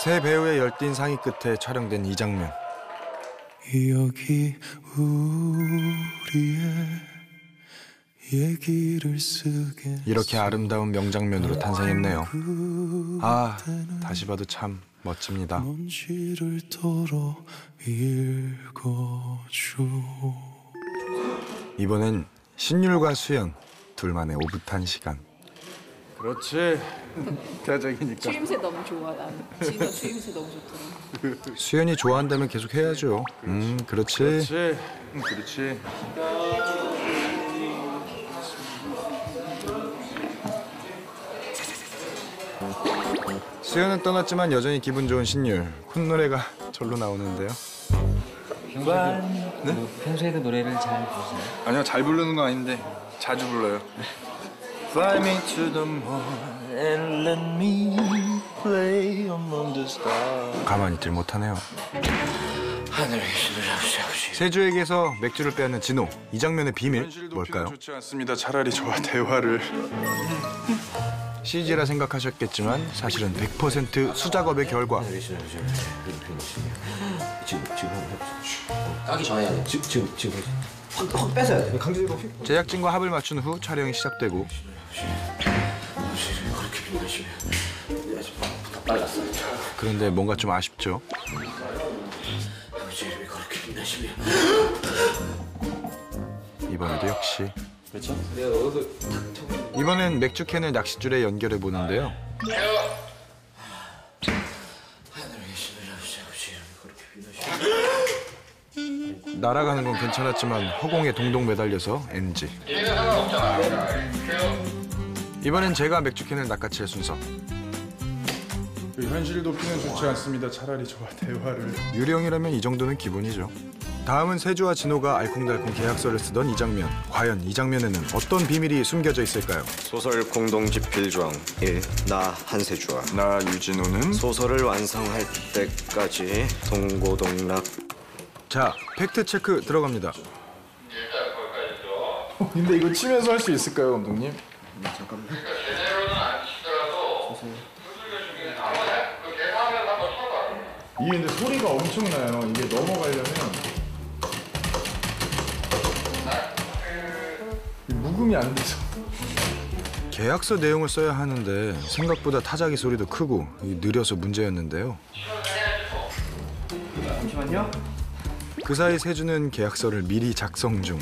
세 배우의 열띤 상의 끝에 촬영된 이 장면. 여기 우리의 얘기를 쓰게 이렇게 아름다운 명장면으로 탄생했네요. 아, 다시 봐도 참 멋집니다. 먼지를 덜어 읽어줘. 이번엔 신율과 수연 둘만의 오붓한 시간. 그렇지. 대작이니까. 추임새 너무 좋아. 나는 진호 추임새 너무 좋더라. 수연이 좋아한다면 계속 해야죠. 그렇지. 그렇지. 수연은 떠났지만 여전히 기분 좋은 신율. 콧노래가 절로 나오는데요. 평소에도 노래를 잘 부르세요? 아니요, 잘 부르는 거 아닌데 자주 불러요. Fly me to the moon and let me play among the stars. 가만히 있질 못하네요. 하늘의 신을 아버지. 세주에게서 맥주를 빼앗는 진호. 이 장면의 비밀 뭘까요? 좋지 않습니다. 차라리 저와 대화를. CG라 생각하셨겠지만 사실은 100% 수작업의 결과. 지금 까기 전에 해야 돼. 지금 확 뺏어야 돼. 강제로. 제작진과 합을 맞춘 후 촬영이 시작되고 빨랐어. 그런데 뭔가 좀 아쉽죠. 이번에도 역시. 그렇죠? 이번엔 맥주캔을 낚싯줄에 연결해 보는데요. 날아가는 건 괜찮았지만 허공에 동동 매달려서 NG. 이번엔 제가 맥주캔을 낚아챌 순서. 현실 도피는 좋지 않습니다. 차라리 저와 대화를. 유령이라면 이 정도는 기본이죠. 다음은 세주와 진호가 알콩달콩 계약서를 쓰던 이 장면. 과연 이 장면에는 어떤 비밀이 숨겨져 있을까요? 소설 공동집필 조항 1. 나 한세주와 나 유진호는 소설을 완성할 때까지 동고동락. 자, 팩트 체크 들어갑니다. 근데 이거 치면서 할 수 있을까요, 감독님? 잠깐만. 이게 근데 소리가 엄청나요. 이게 넘어가려면 묵음이 안 돼서. 계약서 내용을 써야 하는데 생각보다 타자기 소리도 크고 느려서 문제였는데요. 잠시만요. 그 사이 세주는 계약서를 미리 작성 중.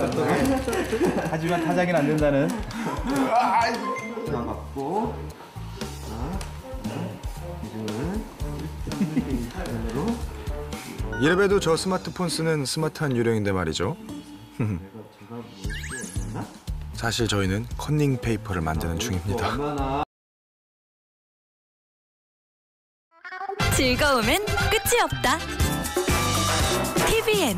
똑똑해. 하지만 타작은 안 된다는. 하나 받고. 이래봬도 저 스마트폰 쓰는 스마트한 유령인데 말이죠. 사실 저희는 컨닝 페이퍼를 만드는 중입니다. 즐거움엔 끝이 없다. TVN